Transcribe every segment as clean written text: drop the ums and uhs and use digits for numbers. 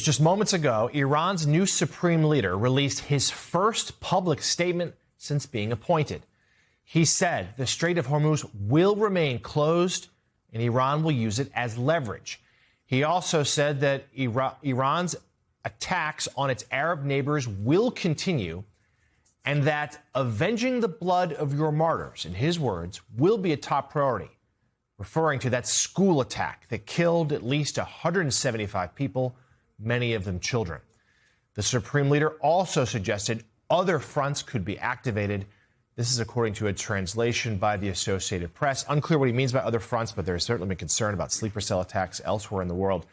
Just moments ago, Iran's new supreme leader released his first public statement since being appointed. He said the Strait of Hormuz will remain closed and Iran will use it as leverage. He also said that Iran's attacks on its Arab neighbors will continue and that avenging the blood of your martyrs, in his words, will be a top priority, referring to that school attack that killed at least 175 people, many of them children. The Supreme Leader also suggested other fronts could be activated. This is according to a translation by the Associated Press. Unclear what he means by other fronts, but there's certainly been concern about sleeper cell attacks elsewhere in the world.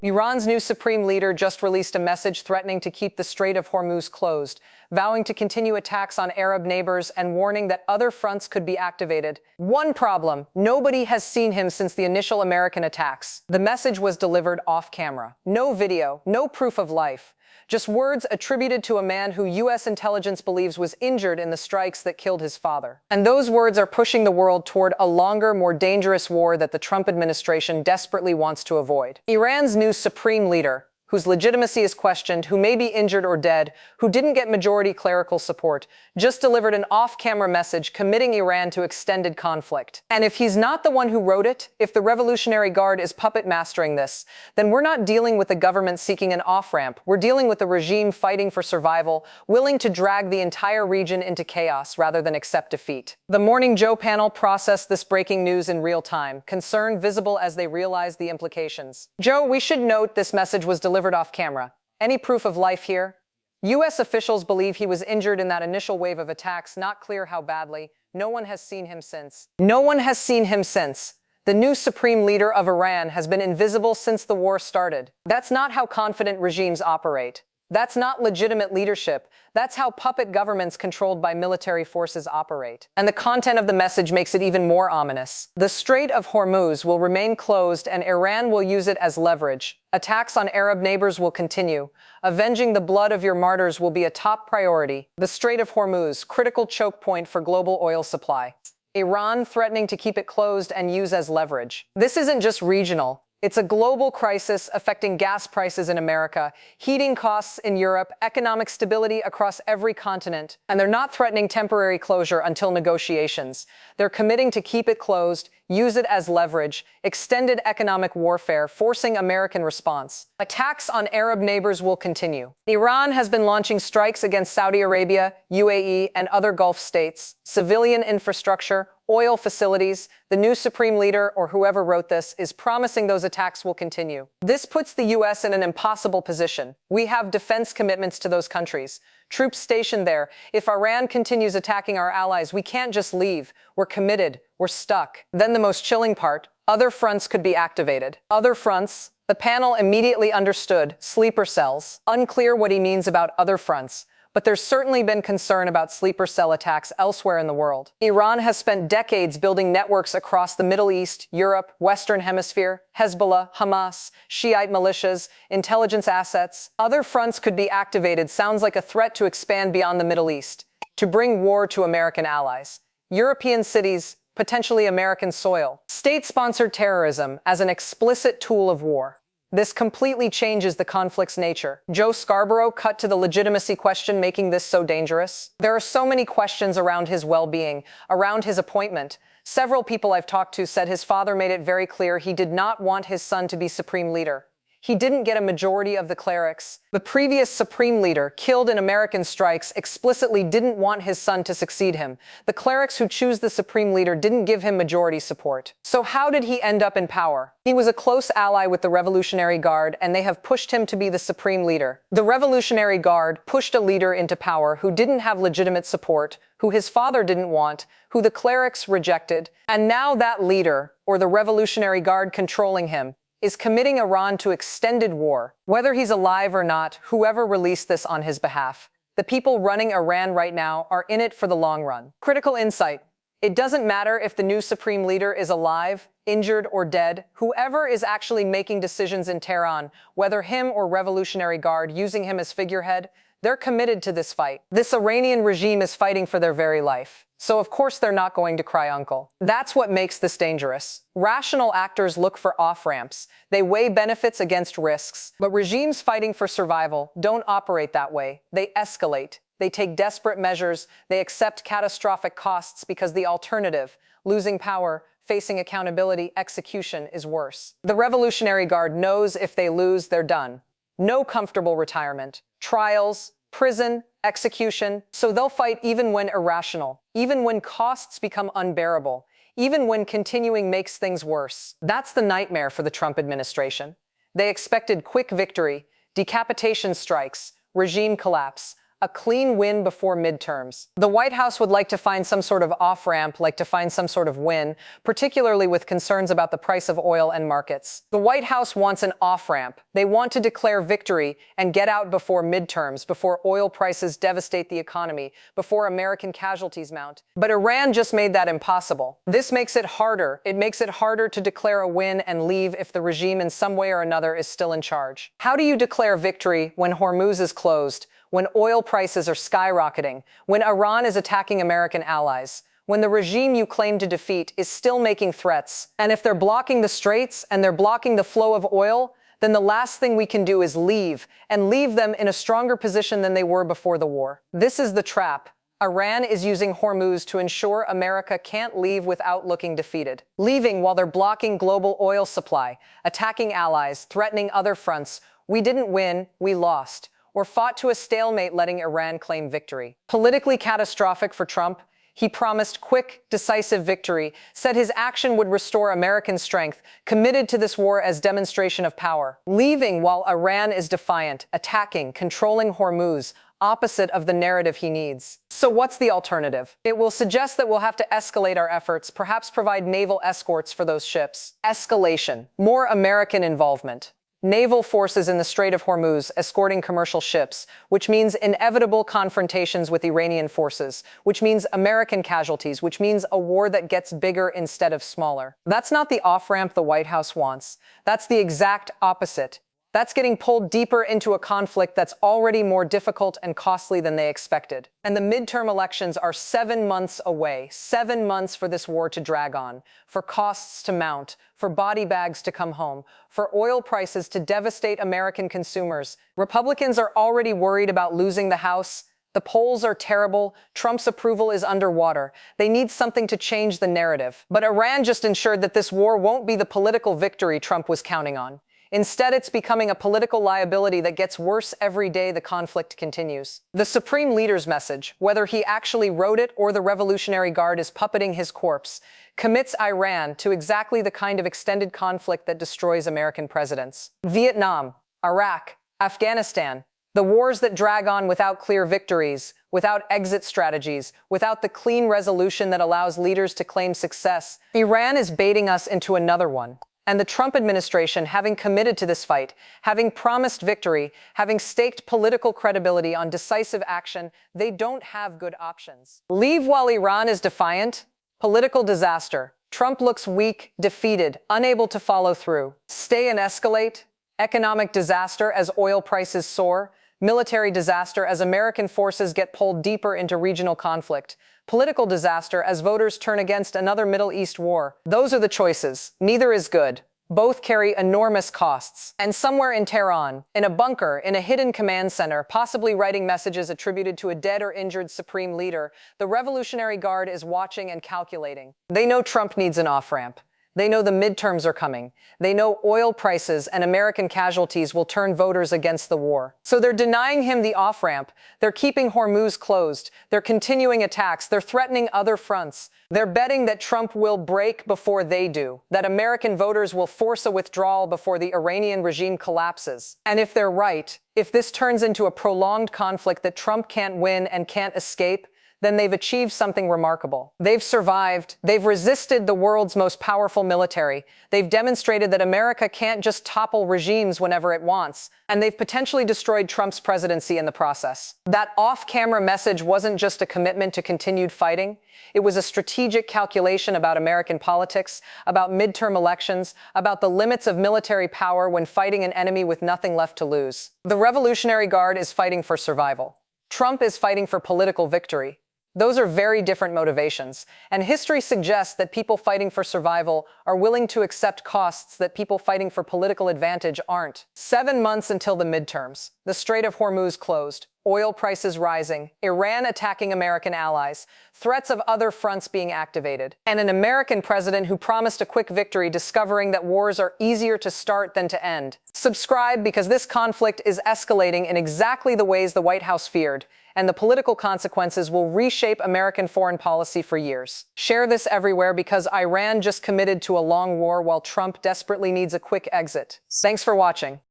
Iran's new supreme leader just released a message threatening to keep the Strait of Hormuz closed, vowing to continue attacks on Arab neighbors and warning that other fronts could be activated. One problem: nobody has seen him since the initial American attacks. The message was delivered off camera. No video, no proof of life. Just words attributed to a man who U.S. intelligence believes was injured in the strikes that killed his father. And those words are pushing the world toward a longer, more dangerous war that the Trump administration desperately wants to avoid. Iran's new supreme leader, whose legitimacy is questioned, who may be injured or dead, who didn't get majority clerical support, just delivered an off-camera message committing Iran to extended conflict. And if he's not the one who wrote it, if the Revolutionary Guard is puppet mastering this, then we're not dealing with a government seeking an off-ramp. We're dealing with a regime fighting for survival, willing to drag the entire region into chaos rather than accept defeat. The Morning Joe panel processed this breaking news in real time, concern visible as they realized the implications. Joe, we should note this message was delivered off camera. Any proof of life here? U.S. officials believe he was injured in that initial wave of attacks, not clear how badly. No one has seen him since. The new supreme leader of Iran has been invisible since the war started. That's not how confident regimes operate. That's not legitimate leadership. That's how puppet governments controlled by military forces operate. And the content of the message makes it even more ominous. The Strait of Hormuz will remain closed and Iran will use it as leverage. Attacks on Arab neighbors will continue. Avenging the blood of your martyrs will be a top priority. The Strait of Hormuz, critical choke point for global oil supply. Iran threatening to keep it closed and use as leverage. This isn't just regional. It's a global crisis affecting gas prices in America, heating costs in Europe, economic stability across every continent. And they're not threatening temporary closure until negotiations. They're committing to keep it closed, use it as leverage, extended economic warfare, forcing American response. Attacks on Arab neighbors will continue. Iran has been launching strikes against Saudi Arabia, UAE, and other Gulf states, civilian infrastructure, oil facilities. The new supreme leader, or whoever wrote this, is promising those attacks will continue. This puts the U.S. in an impossible position. We have defense commitments to those countries, troops stationed there. If Iran continues attacking our allies, we can't just leave. We're committed. We're stuck. Then the most chilling part, other fronts could be activated. Other fronts? The panel immediately understood sleeper cells. Unclear what he means about other fronts. But there's certainly been concern about sleeper cell attacks elsewhere in the world. Iran has spent decades building networks across the Middle East, Europe, Western Hemisphere, Hezbollah, Hamas, Shiite militias, intelligence assets. Other fronts could be activated sounds like a threat to expand beyond the Middle East, to bring war to American allies. European cities, potentially American soil. State-sponsored terrorism as an explicit tool of war. This completely changes the conflict's nature. Joe Scarborough cut to the legitimacy question making this so dangerous. There are so many questions around his well-being, around his appointment. Several people I've talked to said his father made it very clear he did not want his son to be supreme leader. He didn't get a majority of the clerics. The previous supreme leader, killed in American strikes, explicitly didn't want his son to succeed him. The clerics who choose the supreme leader didn't give him majority support. So how did he end up in power? He was a close ally with the Revolutionary Guard, and they have pushed him to be the supreme leader. The Revolutionary Guard pushed a leader into power who didn't have legitimate support, who his father didn't want, who the clerics rejected, and now that leader, or the Revolutionary Guard controlling him, is committing Iran to extended war. Whether he's alive or not, whoever released this on his behalf, the people running Iran right now are in it for the long run. Critical insight. It doesn't matter if the new supreme leader is alive, injured, or dead. Whoever is actually making decisions in Tehran, whether him or Revolutionary Guard using him as figurehead, they're committed to this fight. This Iranian regime is fighting for their very life. So of course they're not going to cry uncle. That's what makes this dangerous. Rational actors look for off-ramps. They weigh benefits against risks. But regimes fighting for survival don't operate that way. They escalate. They take desperate measures. They accept catastrophic costs because the alternative, losing power, facing accountability, execution, is worse. The Revolutionary Guard knows if they lose, they're done. No comfortable retirement. Trials, prison, execution. So they'll fight even when irrational, even when costs become unbearable, even when continuing makes things worse. That's the nightmare for the Trump administration. They expected quick victory, decapitation strikes, regime collapse, a clean win before midterms. The White House would like to find some sort of off-ramp, like to find some sort of win, particularly with concerns about the price of oil and markets. The White House wants an off-ramp. They want to declare victory and get out before midterms, before oil prices devastate the economy, before American casualties mount. But Iran just made that impossible. This makes it harder. It makes it harder to declare a win and leave if the regime in some way or another is still in charge. How do you declare victory when Hormuz is closed, when oil prices are skyrocketing, when Iran is attacking American allies, when the regime you claim to defeat is still making threats? And if they're blocking the straits and they're blocking the flow of oil, then the last thing we can do is leave, and leave them in a stronger position than they were before the war. This is the trap. Iran is using Hormuz to ensure America can't leave without looking defeated. Leaving while they're blocking global oil supply, attacking allies, threatening other fronts. We didn't win, we lost. Or fought to a stalemate, letting Iran claim victory. Politically catastrophic for Trump, he promised quick, decisive victory, said his action would restore American strength, committed to this war as demonstration of power. Leaving while Iran is defiant, attacking, controlling Hormuz, opposite of the narrative he needs. So what's the alternative? It will suggest that we'll have to escalate our efforts, perhaps provide naval escorts for those ships. Escalation. More American involvement. Naval forces in the Strait of Hormuz escorting commercial ships, which means inevitable confrontations with Iranian forces, which means American casualties, which means a war that gets bigger instead of smaller. That's not the off-ramp the White House wants. That's the exact opposite. That's getting pulled deeper into a conflict that's already more difficult and costly than they expected. And the midterm elections are 7 months away. 7 months for this war to drag on, for costs to mount, for body bags to come home, for oil prices to devastate American consumers. Republicans are already worried about losing the House. The polls are terrible. Trump's approval is underwater. They need something to change the narrative. But Iran just ensured that this war won't be the political victory Trump was counting on. Instead, it's becoming a political liability that gets worse every day the conflict continues. The Supreme Leader's message, whether he actually wrote it or the Revolutionary Guard is puppeting his corpse, commits Iran to exactly the kind of extended conflict that destroys American presidents. Vietnam, Iraq, Afghanistan, the wars that drag on without clear victories, without exit strategies, without the clean resolution that allows leaders to claim success. Iran is baiting us into another one. And the Trump administration, having committed to this fight, having promised victory, having staked political credibility on decisive action, they don't have good options. Leave while Iran is defiant? Political disaster. Trump looks weak, defeated, unable to follow through. Stay and escalate? Economic disaster as oil prices soar. Military disaster as American forces get pulled deeper into regional conflict. Political disaster as voters turn against another Middle East war. Those are the choices. Neither is good. Both carry enormous costs. And somewhere in Tehran, in a bunker, in a hidden command center, possibly writing messages attributed to a dead or injured Supreme Leader, the Revolutionary Guard is watching and calculating. They know Trump needs an off-ramp. They know the midterms are coming. They know oil prices and American casualties will turn voters against the war. So they're denying him the off-ramp. They're keeping Hormuz closed. They're continuing attacks. They're threatening other fronts. They're betting that Trump will break before they do, that American voters will force a withdrawal before the Iranian regime collapses. And if they're right, if this turns into a prolonged conflict that Trump can't win and can't escape, then they've achieved something remarkable. They've survived. They've resisted the world's most powerful military. They've demonstrated that America can't just topple regimes whenever it wants. And they've potentially destroyed Trump's presidency in the process. That off-camera message wasn't just a commitment to continued fighting. It was a strategic calculation about American politics, about midterm elections, about the limits of military power when fighting an enemy with nothing left to lose. The Revolutionary Guard is fighting for survival. Trump is fighting for political victory. Those are very different motivations, and history suggests that people fighting for survival are willing to accept costs that people fighting for political advantage aren't. 7 months until the midterms, the Strait of Hormuz closed, oil prices rising, Iran attacking American allies, threats of other fronts being activated, and an American president who promised a quick victory discovering that wars are easier to start than to end. Subscribe because this conflict is escalating in exactly the ways the White House feared, and the political consequences will reshape American foreign policy for years. Share this everywhere because Iran just committed to a long war while Trump desperately needs a quick exit. Thanks for watching.